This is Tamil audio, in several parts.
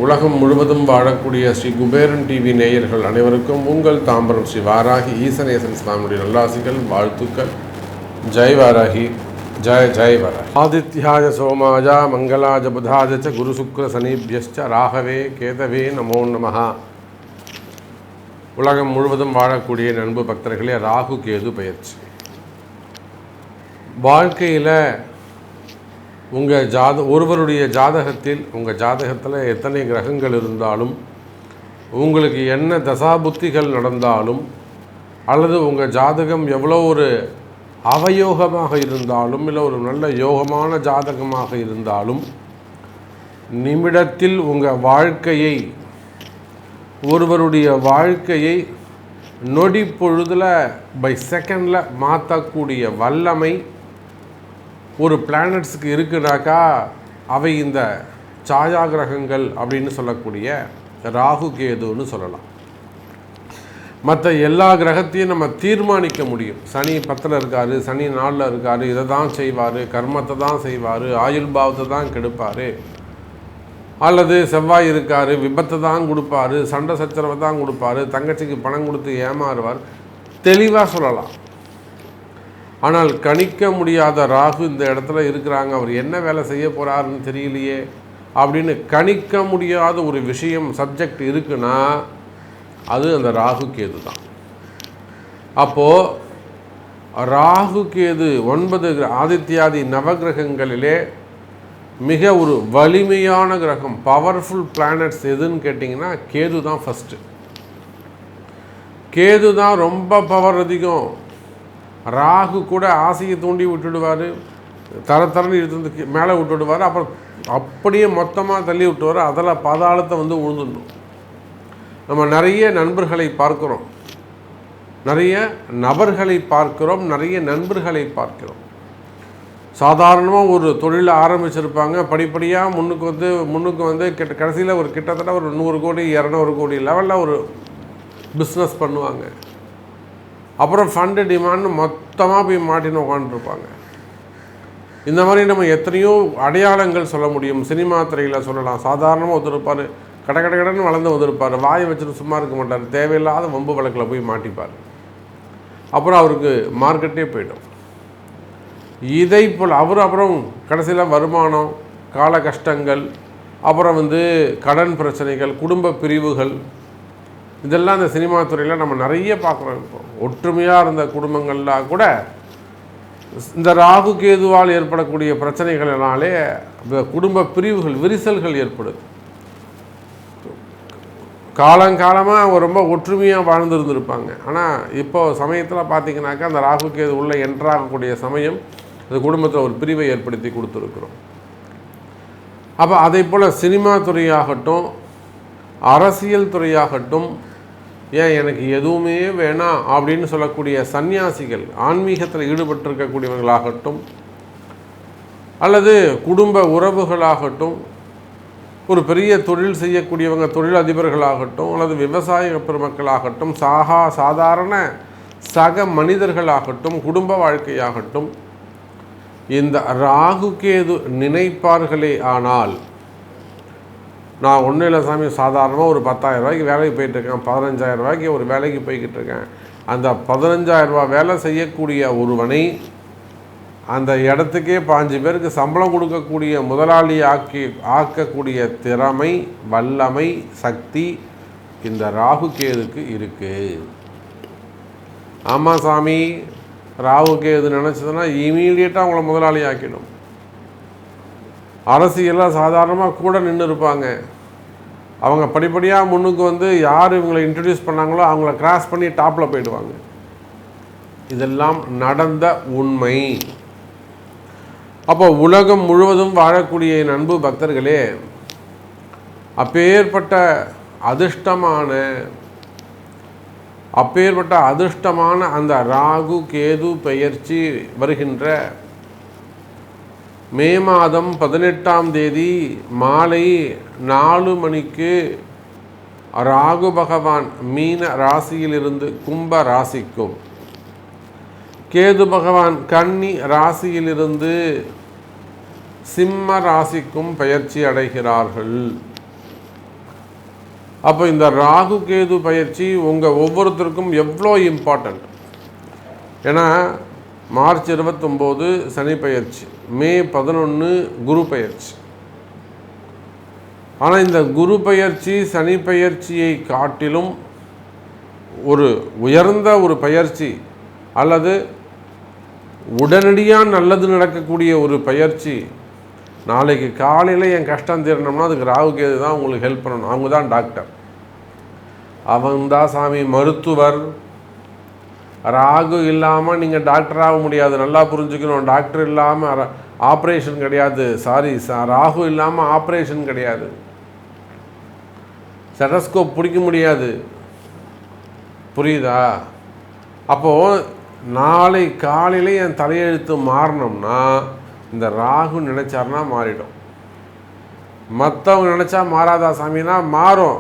உலகம் முழுவதும் வாழக்கூடிய ஸ்ரீ குபேரன் டிவி நேயர்கள் அனைவருக்கும் உங்கள் தாம்பரம் ஸ்ரீ வாராகி ஈசனேசன் சுவாமியுடைய நல்லாசிகள், வாழ்த்துக்கள். ஜெய் வாராகி, ஜெய் ஜெய் வாராகி. ஆதித்யாய சோமாய மங்களாய புதாய ச குரு சுக்ர சனிபியஸ்ச ராகவே கேதவே நமோ நமஹ. உலகம் முழுவதும் வாழக்கூடிய நண்பு பக்தர்களே, ராகு கேது பயிற்சி வாழ்க்கையில் ஒருவருடைய ஜாதகத்தில், உங்கள் ஜாதகத்தில் எத்தனை கிரகங்கள் இருந்தாலும், உங்களுக்கு என்ன தசாபுத்திகள் நடந்தாலும், அல்லது உங்கள் ஜாதகம் எவ்வளோ ஒரு அவயோகமாக இருந்தாலும், இல்லை ஒரு நல்ல யோகமான ஜாதகமாக இருந்தாலும், நிமிடத்தில் உங்கள் வாழ்க்கையை, ஒருவருடைய வாழ்க்கையை நொடி பொழுதில் பை செகண்டில் மாற்றக்கூடிய வல்லமை ஒரு பிளானட்ஸுக்கு இருக்குனாக்கா அவை இந்த சாயா கிரகங்கள் அப்படின்னு சொல்லக்கூடிய ராகு கேதுன்னு சொல்லலாம். மற்ற எல்லா கிரகத்தையும் நம்ம தீர்மானிக்க முடியும். சனி 10ல் இருக்கார், சனி 4ல் இருக்கார், இதை தான் செய்வார், கர்மத்தை தான் செய்வார், ஆயுள் பாவத்தை தான் கெடுப்பார், அல்லது செவ்வாய் இருக்கார், விபத்தை தான் கொடுப்பார், சண்டை சச்சரவை தான் கொடுப்பார், தங்கச்சிக்கு பணம் கொடுத்து ஏமாறுவார், தெளிவாக சொல்லலாம். ஆனால் கணிக்க முடியாத ராகு இந்த இடத்துல இருக்கிறாங்க, அவர் என்ன வேலை செய்ய போகிறாருன்னு தெரியலையே அப்படின்னு கணிக்க முடியாத ஒரு விஷயம், சப்ஜெக்ட் இருக்குன்னா அது அந்த ராகு கேது தான். அப்போது ராகு கேது 9 ஆதித்யாதி நவகிரகங்களிலே மிக ஒரு வலிமையான கிரகம், பவர்ஃபுல் பிளானட்ஸ் எதுன்னு கேட்டிங்கன்னா கேது தான் ஃபஸ்ட்டு. கேது தான் ரொம்ப பவர் அதிகம். ராகு கூட ஆசையை தூண்டி விட்டுடுவார், தரன்னு இழுத்து மேலே விட்டுடுவார், அப்புறம் அப்படியே மொத்தமாக தள்ளி விட்டுவார், அதில் பாதாளத்தை வந்து உழுந்துடணும். நம்ம நிறைய நண்பர்களை பார்க்குறோம், நிறைய நபர்களை பார்க்குறோம், நிறைய நண்பர்களை பார்க்கிறோம். சாதாரணமாக ஒரு தொழிலை ஆரம்பிச்சிருப்பாங்க, படிப்படியாக முன்னுக்கு வந்து கடைசியில் ஒரு கிட்டத்தட்ட ஒரு 100 கோடி 200 கோடி லெவலில் ஒரு பிஸ்னஸ் பண்ணுவாங்க. அப்புறம் ஃபண்டு டிமாண்ட் மொத்தமாக போய் மாட்டின்னு உட்காந்துருப்பாங்க. இந்த மாதிரி நம்ம எத்தனையோ அடையாளங்கள் சொல்ல முடியும். சினிமா துறையில் சொல்லலாம். சாதாரணமாக ஒருத்தருப்பார், கடன் வளர்ந்து வந்திருப்பார், வாயை வச்சுட்டு சும்மா இருக்க மாட்டார், தேவையில்லாத வம்பு வழக்கில் போய் மாட்டிப்பார், அப்புறம் அவருக்கு மார்க்கெட்டே போய்டும். இதை போல் அப்புறம் கடைசியில் வருமானம், கால கஷ்டங்கள், அப்புறம் வந்து கடன் பிரச்சனைகள், குடும்ப பிரிவுகள், இதெல்லாம் இந்த சினிமா துறையில் நம்ம நிறைய பார்க்குறோம். இப்போ ஒற்றுமையாக இருந்த குடும்பங்கள்லாம் கூட இந்த ராகு கேதுவால் ஏற்படக்கூடிய பிரச்சனைகளினாலே குடும்ப பிரிவுகள், விரிசல்கள் ஏற்படுது. காலங்காலமாக ரொம்ப ஒற்றுமையாக வாழ்ந்துருந்துருப்பாங்க. ஆனால் இப்போ சமயத்தில் பார்த்திங்கனாக்கா அந்த ராகு கேது உள்ளே என்ட்ராகக்கூடிய சமயம் அந்த குடும்பத்தில் ஒரு பிரிவை ஏற்படுத்தி கொடுத்துருக்குறோம். அப்போ அதை போல் சினிமா துறையாகட்டும், அரசியல் துறையாகட்டும், ஏன் எனக்கு எதுவுமே வேணாம் அப்படின்னு சொல்லக்கூடிய சன்னியாசிகள், ஆன்மீகத்தில் ஈடுபட்டிருக்கக்கூடியவர்களாகட்டும், அல்லது குடும்ப உறவுகளாகட்டும், ஒரு பெரிய தொழில் செய்யக்கூடியவங்க, தொழில் அதிபர்களாகட்டும், அல்லது விவசாய பெருமக்களாகட்டும், சாதாரண சக மனிதர்களாகட்டும், குடும்ப வாழ்க்கையாகட்டும், இந்த ராகு கேது நினைப்பார்களே ஆனால், நான் ஒன்றும் இல்லை சாமி, சாதாரணமாக ஒரு 10,000 ரூபாய்க்கு வேலைக்கு போயிட்டுருக்கேன், 15,000 ரூபாய்க்கு ஒரு வேலைக்கு போய்கிட்டு இருக்கேன், அந்த 15,000 ரூபா வேலை செய்யக்கூடிய ஒருவனை அந்த இடத்துக்கே 5 பேருக்கு சம்பளம் கொடுக்கக்கூடிய முதலாளி ஆக்கக்கூடிய திறமை, வல்லமை, சக்தி இந்த ராகு கேதுக்கு இருக்குது. ஆமாம் சாமி, ராகு கேது நினச்சதுன்னா இமீடியட்டாக அவங்கள முதலாளி ஆக்கிடும். அரசியெல்லாம் சாதாரணமாக கூட நின்று இருப்பாங்க, அவங்க படிப்படியாக முன்னுக்கு வந்து யார் இவங்களை இன்ட்ரடியூஸ் பண்ணாங்களோ அவங்கள கிராஸ் பண்ணி டாப்பில் போயிடுவாங்க. இதெல்லாம் நடந்த உண்மை. அப்போ உலகம் முழுவதும் வாழக்கூடிய என் அன்பு பக்தர்களே, அப்பேற்பட்ட அதிர்ஷ்டமான அந்த ராகு கேது பெயர்ச்சி வருகின்ற மே மாதம் 18ஆம் தேதி மாலை 4 மணிக்கு ராகு பகவான் மீன ராசியிலிருந்து கும்ப ராசிக்கும், கேது பகவான் கன்னி ராசியிலிருந்து சிம்ம ராசிக்கும் பெயர்ச்சி அடைகிறார்கள். அப்போ இந்த ராகு கேது பயிற்சி உங்கள் ஒவ்வொருத்தருக்கும் எவ்வளோ இம்பார்ட்டண்ட். ஏன்னா மார்ச் 29 சனி பயிற்சி, மே 11 குரு பயிற்சி. ஆனால் இந்த குரு பயிற்சி சனி பயிற்சியை காட்டிலும் ஒரு உயர்ந்த ஒரு பயிற்சி அல்லது உடனடியாக நல்லது நடக்கக்கூடிய ஒரு பயிற்சி. நாளைக்கு காலையில் என் கஷ்டம் தீரணும்னா அதுக்கு ராகு கேது தான் உங்களுக்கு ஹெல்ப் பண்ணணும். அவங்க தான் டாக்டர், அவங்க தான் சாமி மருத்துவர். ராகு இல்லாமல் நீங்கள் டாக்டராக முடியாது, நல்லா புரிஞ்சுக்கணும். டாக்டர் இல்லாமல் ஆப்ரேஷன் கிடையாது. ராகு இல்லாமல் ஆப்ரேஷன் கிடையாது. ஸ்டெத்தஸ்கோப் பிடிக்க முடியாது. புரியுதா? அப்போது நாளை காலையில் என் தலையெழுத்து மாறணும்னா இந்த ராகு நினச்சார்னா மாறிடும். மற்றவங்க நினச்சா மாறாதா சாமினா மாறும்.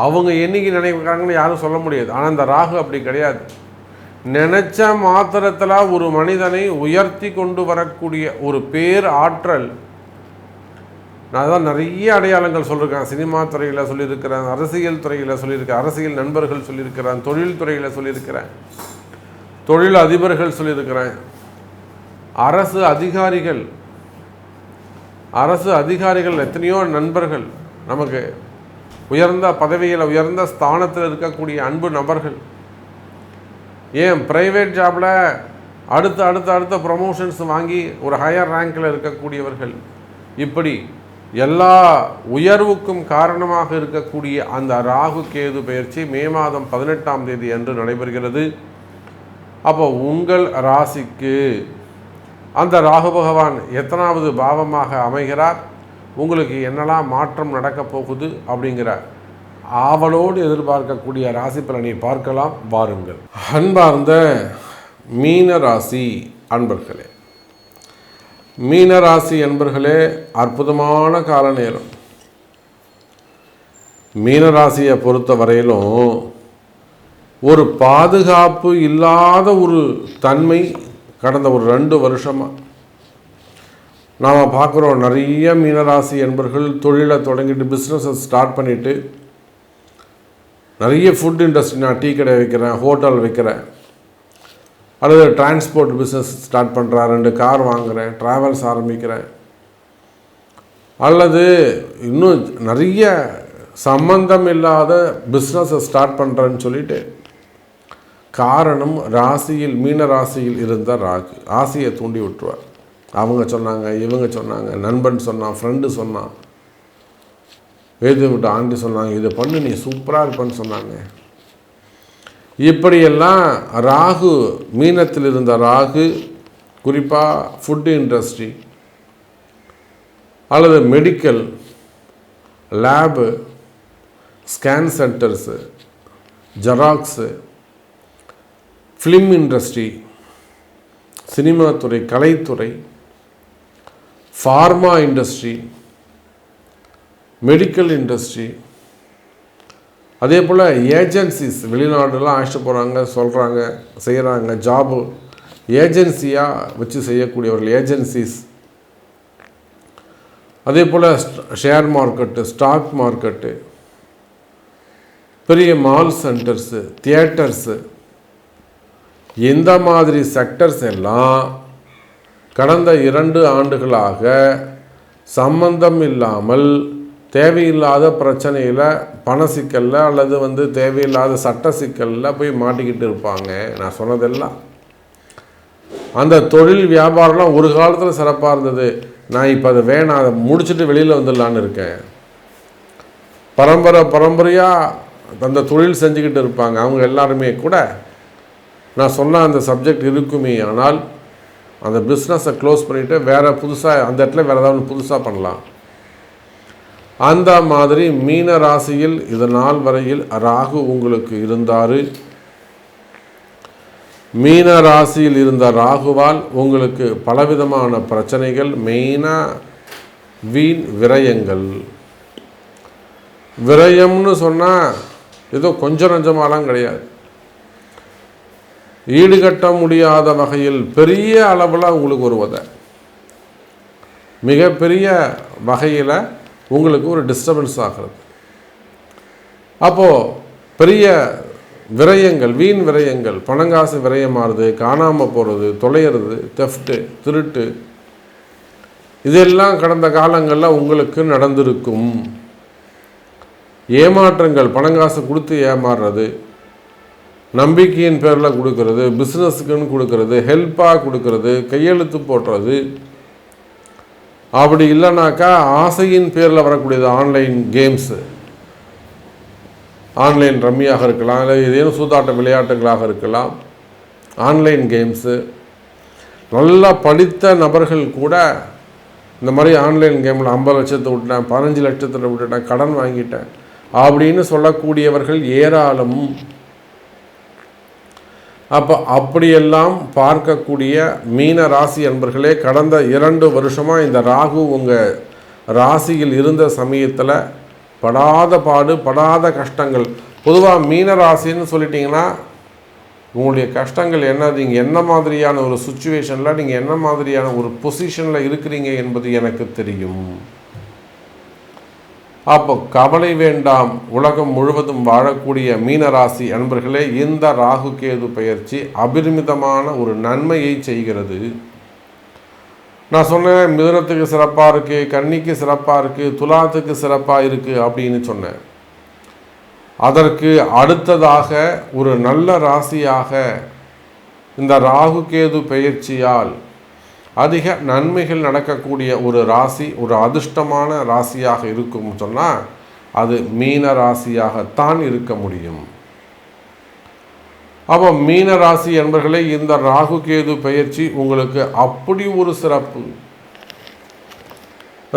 அவங்க என்னைக்கு நினைக்கிறாங்கன்னு யாரும் சொல்ல முடியாது. ஆனால் இந்த ராகு அப்படி கிடையாது. நினச்ச மாத்திரத்தில் ஒரு மனிதனை உயர்த்தி கொண்டு வரக்கூடிய ஒரு பேர் ஆற்றல். நான் தான் நிறைய அடையாளங்கள் சொல்லியிருக்கேன். சினிமா துறையில் சொல்லியிருக்கிறேன், அரசியல் துறையில் சொல்லியிருக்கேன், அரசியல் நண்பர்கள் சொல்லியிருக்கிறேன், தொழில் துறையில் சொல்லியிருக்கிறேன், தொழில் அதிபர்கள் சொல்லியிருக்கிறேன், அரசு அதிகாரிகள் எத்தனையோ நண்பர்கள், நமக்கு உயர்ந்த பதவியில் உயர்ந்த ஸ்தானத்தில் இருக்கக்கூடிய அன்பு நபர்கள். ஏன் ப்ரைவேட் ஜாபில் அடுத்த ப்ரமோஷன்ஸ் வாங்கி ஒரு ஹையர் ரேங்கில் இருக்கக்கூடியவர்கள். இப்படி எல்லா உயர்வுக்கும் காரணமாக இருக்கக்கூடிய அந்த ராகு கேது பயிற்சி மே மாதம் 18ஆம் தேதி அன்று நடைபெறுகிறது. அப்போ உங்கள் ராசிக்கு அந்த ராகு பகவான் எத்தனாவது பாவமாக அமைகிறார், உங்களுக்கு என்னெல்லாம் மாற்றம் நடக்கப் போகுது அப்படிங்கிற ஆவலோடு எதிர்பார்க்கக்கூடிய ராசி பலனை பார்க்கலாம். வாருங்கள். அன்பார்ந்த மீனராசி அன்பர்களே, மீனராசி அன்பர்களே, அற்புதமான கால நேரம். மீனராசியை பொறுத்த வரையிலும் ஒரு பாதுகாப்பு இல்லாத ஒரு தன்மை கடந்த ஒரு 2 வருஷமாக நாம் பார்க்குறோம். நிறைய மீனராசி என்பர்கள் தொழிலை தொடங்கிட்டு பிஸ்னஸை ஸ்டார்ட் பண்ணிவிட்டு, நிறைய ஃபுட் இண்டஸ்ட்ரி, நான் டீ கடை வைக்கிறேன், ஹோட்டல் வைக்கிறேன், அல்லது டிரான்ஸ்போர்ட் பிஸ்னஸ் ஸ்டார்ட் பண்ணுறேன், 2 கார் வாங்குகிறேன், ட்ராவல்ஸ் ஆரம்பிக்கிறேன், அல்லது இன்னும் நிறைய சம்பந்தம் இல்லாத பிஸ்னஸை ஸ்டார்ட் பண்ணுறேன்னு சொல்லிட்டு. காரணம் ராசியில் மீன ராசியில் இருந்த ராகு ஆசையை தூண்டி விட்டுருவார். அவங்க சொன்னாங்க, இவங்க சொன்னாங்க, நண்பன் சொன்னான், ஃப்ரெண்டு சொன்னான், வேது விட்டு ஆண்டி சொன்னாங்க, இதை பண்ணு நீ சூப்பராக இருப்பேன்னு சொன்னாங்க. இப்படியெல்லாம் ராகு, மீனத்தில் இருந்த ராகு குறிப்பாக ஃபுட் இண்டஸ்ட்ரி அல்லது medical lab, scan centres, xerox, film industry, cinema துறை, கலைத்துறை, ஃபார்மா இண்டஸ்ட்ரி, மெடிக்கல் இண்டஸ்ட்ரி, அதே போல் ஏஜென்சிஸ், வெளிநாடுலாம் அழைச்சிட்டு போகிறாங்க, சொல்கிறாங்க, செய்கிறாங்க, ஜாபு ஏஜென்சியாக வச்சு செய்யக்கூடியவர்கள் ஏஜென்சிஸ். அதே போல் ஷேர் மார்க்கெட்டு, ஸ்டாக் மார்க்கெட்டு, பெரிய மால் சென்டர்ஸு, தியேட்டர்ஸு, இந்த மாதிரி செக்டர்ஸ் எல்லாம் கடந்த 2 ஆண்டுகளாக சம்பந்தம் இல்லாமல் தேவையில்லாத பிரச்சனையில், பண சிக்கலில் அல்லது தேவையில்லாத சட்ட சிக்கலில் போய் மாட்டிக்கிட்டு இருப்பாங்க. நான் சொன்னதெல்லாம் அந்த தொழில் வியாபாரம்லாம் ஒரு காலத்தில் சிறப்பாக இருந்தது. நான் இப்போ அதை வேணாம், அதை முடிச்சுட்டு வெளியில் வந்துடலான்னு இருக்கேன். பரம்பரையாக அந்த தொழில் செஞ்சுக்கிட்டு இருப்பாங்க. அவங்க எல்லாருமே கூட நான் சொன்ன அந்த சப்ஜெக்ட் இருக்குமே, ஆனால் அந்த பிஸ்னஸை க்ளோஸ் பண்ணிவிட்டு வேறு புதுசாக அந்த இடத்துல வேறு ஏதாவது புதுசாக பண்ணலாம். அந்த மாதிரி மீன ராசியில் இது நாள் வரையில் ராகு உங்களுக்கு இருந்தார். மீன ராசியில் இருந்த ராகுவால் உங்களுக்கு பலவிதமான பிரச்சனைகள், மெயினாக வீண் விரயங்கள். விரயம்னு சொன்னால் ஏதோ கொஞ்சம் நஞ்சமாலாம் கிடையாது. ஈடுகட்ட முடியாத வகையில் பெரிய அளவில் உங்களுக்கு ஒரு உதை, மிகப்பெரிய வகையில் உங்களுக்கு ஒரு டிஸ்டர்பன்ஸ் ஆகிறது. அப்போது பெரிய விரயங்கள், வீண் விரயங்கள், பணங்காசு விரயமாகிறது, காணாமல் போகிறது, தொலைகிறது, தெஃப்ட்டு, திருட்டு, இதெல்லாம் கடந்த காலங்களில் உங்களுக்கு நடந்திருக்கும். ஏமாற்றங்கள், பணங்காசு கொடுத்து ஏமாறுறது, நம்பிக்கையின் பேரில் கொடுக்கறது, பிஸ்னஸுக்குன்னு கொடுக்கறது, ஹெல்ப்பாக கொடுக்கறது, கையெழுத்து போடுறது, அப்படி இல்லைனாக்கா ஆசையின் பேரில் வரக்கூடியது ஆன்லைன் கேம்ஸு, ஆன்லைன் ரம்மியாக இருக்கலாம், இல்லை ஏதேனும் சூதாட்ட விளையாட்டுகளாக இருக்கலாம். ஆன்லைன் கேம்ஸு, நல்லா படித்த நபர்கள் கூட இந்த மாதிரி ஆன்லைன் கேமில் 50 லட்சத்தை விட்டுட்டேன், 15 லட்சத்தில் விட்டுட்டேன், கடன் வாங்கிட்டேன் அப்படின்னு சொல்லக்கூடியவர்கள் ஏராளம். அப்போ அப்படியெல்லாம் பார்க்கக்கூடிய மீன ராசி அன்பர்களே, கடந்த 2 வருஷமாக இந்த ராகு உங்கள் ராசியில் இருந்த சமயத்தில் படாத பாடு, படாத கஷ்டங்கள். பொதுவாக மீன ராசின்னு சொல்லிட்டிங்கன்னா உங்களுடைய கஷ்டங்கள் என்ன, நீங்கள் என்ன மாதிரியான ஒரு சுச்சுவேஷனில், நீங்கள் என்ன மாதிரியான ஒரு பொசிஷனில் இருக்கிறீங்க என்பது எனக்கு தெரியும். அப்போ கவலை வேண்டாம். உலகம் முழுவதும் வாழக்கூடிய மீனராசி அன்பர்களே, இந்த ராகு கேது பெயர்ச்சி அபரிமிதமான ஒரு நன்மையை செய்கிறது. நான் சொன்னேன் மிதுனத்துக்கு சிறப்பாக இருக்குது, கன்னிக்கு சிறப்பாக இருக்குது, துலாத்துக்கு சிறப்பாக இருக்குது அப்படின்னு சொன்னேன். அதற்கு அடுத்ததாக ஒரு நல்ல ராசியாக இந்த ராகு கேது பெயர்ச்சியால் அதிக நன்மைகள் நடக்கக்கூடிய ஒரு ராசி, ஒரு அதிர்ஷ்டமான ராசியாக இருக்கும் சொன்னால் அது மீன ராசியாகத்தான் இருக்க முடியும். அப்போ மீன ராசி என்பவர்களே, இந்த ராகு கேது பெயர்ச்சி உங்களுக்கு அப்படி ஒரு சிறப்பு.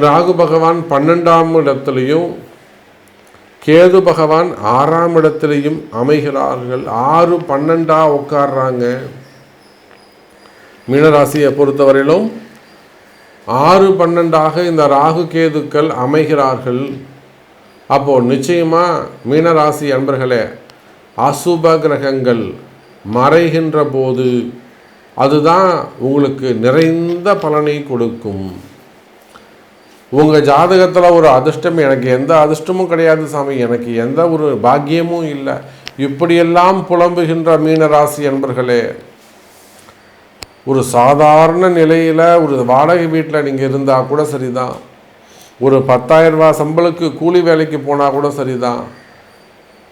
ராகு பகவான் 12ஆம் இடத்திலையும் கேது பகவான் 6ஆம் இடத்திலையும் அமைகிறார்கள். 6 12 உட்கார்றாங்க. மீனராசியை பொறுத்தவரையிலும் 6 12 இந்த ராகு கேதுக்கள் அமைகிறார்கள். அப்போது நிச்சயமாக மீனராசி அன்பர்களே, அசுப கிரகங்கள் மறைகின்ற போது அதுதான் உங்களுக்கு நிறைந்த பலனை கொடுக்கும். உங்கள் ஜாதகத்தில் ஒரு அதிர்ஷ்டம், எனக்கு எந்த அதிர்ஷ்டமும் கிடையாது சாமி, எனக்கு எந்த ஒரு பாக்கியமும் இல்லை, இப்படியெல்லாம் புலம்புகின்ற மீனராசி அன்பர்களே, ஒரு சாதாரண நிலையில் ஒரு வாடகை வீட்டில் நீங்கள் இருந்தால் கூட சரிதான், ஒரு 10,000 ரூபா சம்பளுக்கு கூலி வேலைக்கு போனால் கூட சரிதான்,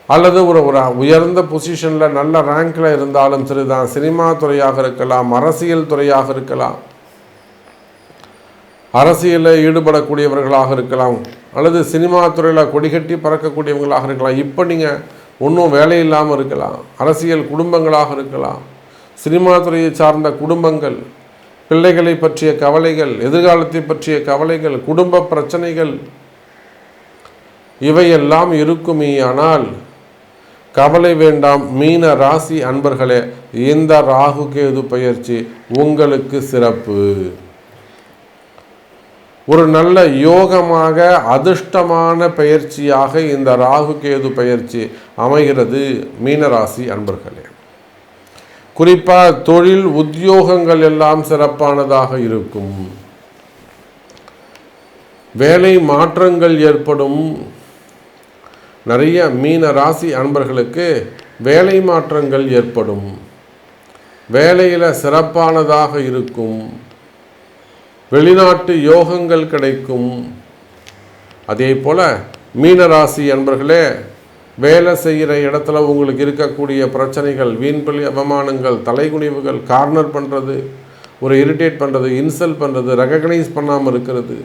அல்லது ஒரு உயர்ந்த பொசிஷனில் நல்ல ரேங்கில் இருந்தாலும் சரிதான், சினிமா துறையாக இருக்கலாம், அரசியல் துறையாக இருக்கலாம், அரசியலில் ஈடுபடக்கூடியவர்களாக இருக்கலாம், அல்லது சினிமா துறையில் கொடிகட்டி பறக்கக்கூடியவங்களாக இருக்கலாம். இப்போ நீங்கள் ஒன்றும் வேலை இல்லாமல் இருக்கலாம். அரசியல் குடும்பங்களாக இருக்கலாம், சினிமா துறையை சார்ந்த குடும்பங்கள், பிள்ளைகளை பற்றிய கவலைகள், எதிர்காலத்தை பற்றிய கவலைகள், குடும்ப பிரச்சனைகள் இவையெல்லாம் இருக்குமே. ஆனால் கவலை வேண்டாம் மீன ராசி அன்பர்களே, இந்த ராகு கேது பெயர்ச்சி உங்களுக்கு சிறப்பு. ஒரு நல்ல யோகமாக அதிர்ஷ்டமான பெயர்ச்சியாக இந்த ராகு கேது பெயர்ச்சி அமைகிறது மீனராசி அன்பர்களே. குறிப்பாக தொழில் உத்தியோகங்கள் எல்லாம் சிறப்பானதாக இருக்கும். வேலை மாற்றங்கள் ஏற்படும். நிறைய மீன ராசி அன்பர்களுக்கு வேலை மாற்றங்கள் ஏற்படும். வேலையில் சிறப்பானதாக இருக்கும். வெளிநாட்டு யோகங்கள் கிடைக்கும். அதே போல் மீனராசி அன்பர்களே, வேலை செய்கிற இடத்துல உங்களுக்கு இருக்கக்கூடிய பிரச்சனைகள், வீண்பலி அவமானங்கள், தலைகுனிவுகள், கார்னர் பண்ணுறது, ஒரு இரிட்டேட் பண்ணுறது, இன்சல்ட் பண்ணுறது, ரெகக்னைஸ் பண்ணாமல் இருக்கிறது,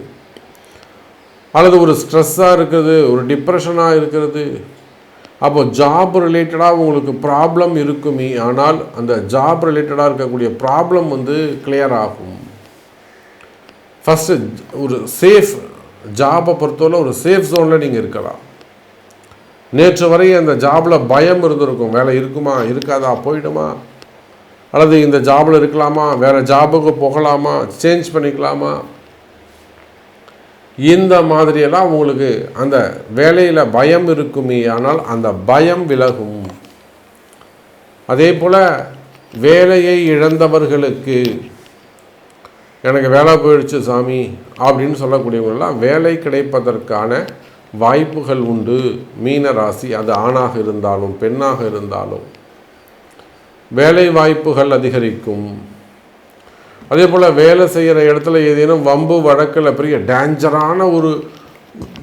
அல்லது ஒரு ஸ்ட்ரெஸ்ஸாக இருக்கிறது, ஒரு டிப்ரெஷனாக இருக்கிறது. அப்போ ஜாப் ரிலேட்டடாக உங்களுக்கு ப்ராப்ளம் இருக்குமே. ஆனால் அந்த ஜாப் ரிலேட்டடாக இருக்கக்கூடிய ப்ராப்ளம் கிளியர் ஆகும். ஃபஸ்ட்டு ஒரு சேஃப் ஜாபை பொறுத்தவரை ஒரு சேஃப் ஜோனில் நீங்கள் இருக்கலாம். நேற்று வரை அந்த ஜாபில் பயம் இருந்திருக்கும். வேலை இருக்குமா, இருக்காதா, போயிடுமா, அல்லது இந்த ஜாபில் இருக்கலாமா, வேறு ஜாபுக்கு போகலாமா, சேஞ்ச் பண்ணிக்கலாமா, இந்த மாதிரியெல்லாம் உங்களுக்கு அந்த வேலையில் பயம் இருக்குமே. ஆனால் அந்த பயம் விலகும். அதே போல் வேலையை இழந்தவர்களுக்கு எனக்கு வேலை போயிடுச்சு சாமி அப்படின்னு சொல்லக்கூடியவங்கெல்லாம் வேலை கிடைப்பதற்கான வாய்ப்புகள் உண்டு. மீன ராசி, அது ஆணாக இருந்தாலும் பெண்ணாக இருந்தாலும் வேலை வாய்ப்புகள் அதிகரிக்கும். அதே போல் வேலை செய்கிற இடத்துல ஏதேனும் வம்பு வழக்கில் பெரிய டேஞ்சரான ஒரு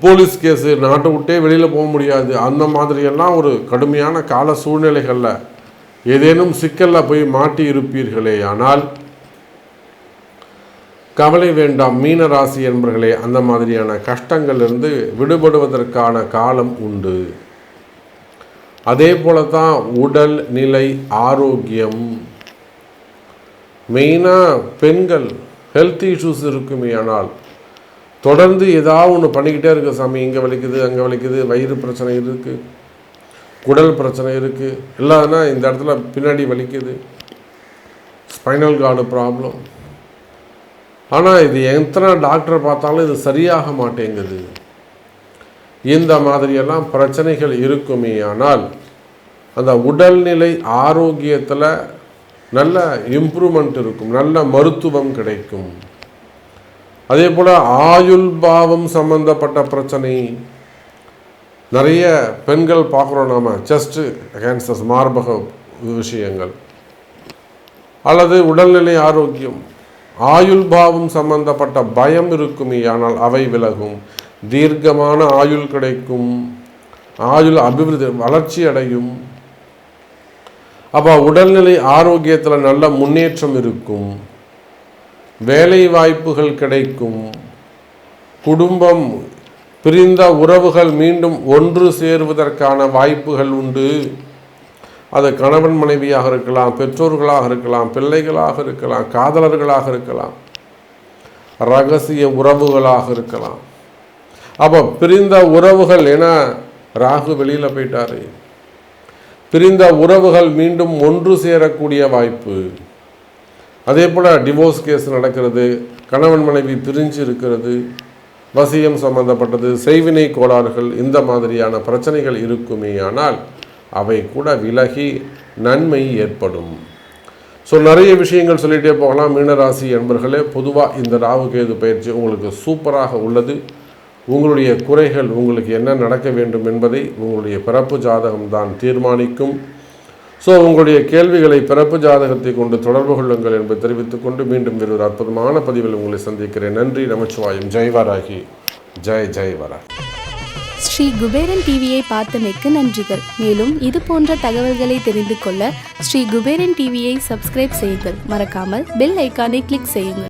போலீஸ் கேஸு, நாட்டை விட்டே வெளியில் போக முடியாது, அந்த மாதிரியெல்லாம் ஒரு கடுமையான கால சூழ்நிலைகளில் ஏதேனும் சிக்கலில் போய் மாட்டி இருப்பீர்களே, ஆனால் கவலை வேண்டாம் மீன ராசி என்பர்களே. அந்த மாதிரியான கஷ்டங்களிலிருந்து விடுபடுவதற்கான காலம் உண்டு. அதே போல தான் உடல் நிலை ஆரோக்கியம். மெயினாக பெண்கள் ஹெல்த் இஷ்யூஸ் இருக்குமே, ஆனால் தொடர்ந்து ஏதாவது ஒன்று பண்ணிக்கிட்டே இருக்குது. சாமி இங்கே வலிக்குது, அங்கே வலிக்குது, வயிறு பிரச்சனை இருக்குது, குடல் பிரச்சனை இருக்குது, இல்லாதனா இந்த இடத்துல பின்னாடி வலிக்குது, ஸ்பைனல் கார்டு ப்ராப்ளம். ஆனால் இது எத்தனை டாக்டரை பார்த்தாலும் இது சரியாக மாட்டேங்குது. இந்த மாதிரியெல்லாம் பிரச்சனைகள் இருக்குமே, ஆனால் அந்த உடல்நிலை ஆரோக்கியத்தில் நல்ல இம்ப்ரூவ்மெண்ட் இருக்கும், நல்ல மருத்துவம் கிடைக்கும். அதே போல் ஆயுள் பாவம் சம்பந்தப்பட்ட பிரச்சனை நிறைய பெண்கள் பார்க்குறோம். நாம் செஸ்ட்டு கேன்சர்ஸ், மார்பக விஷயங்கள், அல்லது உடல்நிலை ஆரோக்கியம், ஆயுள் பாவம் சம்பந்தப்பட்ட பயம் இருக்குமே, ஆனால் அவை விலகும். தீர்க்கமான ஆயுள் கிடைக்கும், ஆயுள் அபிவிருத்தி வளர்ச்சி அடையும். அப்போ உடல்நிலை ஆரோக்கியத்தில் நல்ல முன்னேற்றம் இருக்கும், வேலை வாய்ப்புகள் கிடைக்கும், குடும்பம் பிரிந்த உறவுகள் மீண்டும் ஒன்று சேருவதற்கான வாய்ப்புகள் உண்டு. அது கணவன் மனைவியாக இருக்கலாம், பெற்றோர்களாக இருக்கலாம், பிள்ளைகளாக இருக்கலாம், காதலர்களாக இருக்கலாம், ரகசிய உறவுகளாக இருக்கலாம். அப்போ பிரிந்த உறவுகள், ஏன்னா ராகு வெளியில் போயிட்டாரு, பிரிந்த உறவுகள் மீண்டும் ஒன்று சேரக்கூடிய வாய்ப்பு. அதே போல் டிவோர்ஸ் கேஸ் நடக்கிறது, கணவன் மனைவி பிரிஞ்சு இருக்கிறது, வசியம் சம்பந்தப்பட்டது, செய்வினை கோளாறுகள், இந்த மாதிரியான பிரச்சனைகள் இருக்குமே, ஆனால் அவை கூட விலகி நன்மை ஏற்படும். ஸோ நிறைய விஷயங்கள் சொல்லிகிட்டே போகலாம். மீனராசி என்பர்களே, பொதுவாக இந்த ராகு கேது பயிற்சி உங்களுக்கு சூப்பராக உள்ளது. உங்களுடைய குறைகள், உங்களுக்கு என்ன நடக்க வேண்டும் என்பதை உங்களுடைய பிறப்பு ஜாதகம்தான் தீர்மானிக்கும். ஸோ உங்களுடைய கேள்விகளை பிறப்பு ஜாதகத்தை கொண்டு தொடர்பு கொள்ளுங்கள் என்பதை தெரிவித்துக்கொண்டு மீண்டும் வேறு அற்புதமான பதிவில் உங்களை சந்திக்கிறேன். நன்றி, நமச்சிவாயம். ஜெய் வராகி, ஜெய் ஜெய் வராகி. ஸ்ரீ குபேரன் டிவியை பார்த்தமைக்கு நன்றிகள். மேலும் இது போன்ற தகவல்களை தெரிந்து கொள்ள ஸ்ரீ குபேரன் டிவியை சப்ஸ்கிரைப் செய்யுங்கள். மறக்காமல் பெல் ஐக்கானை கிளிக் செய்யுங்கள்.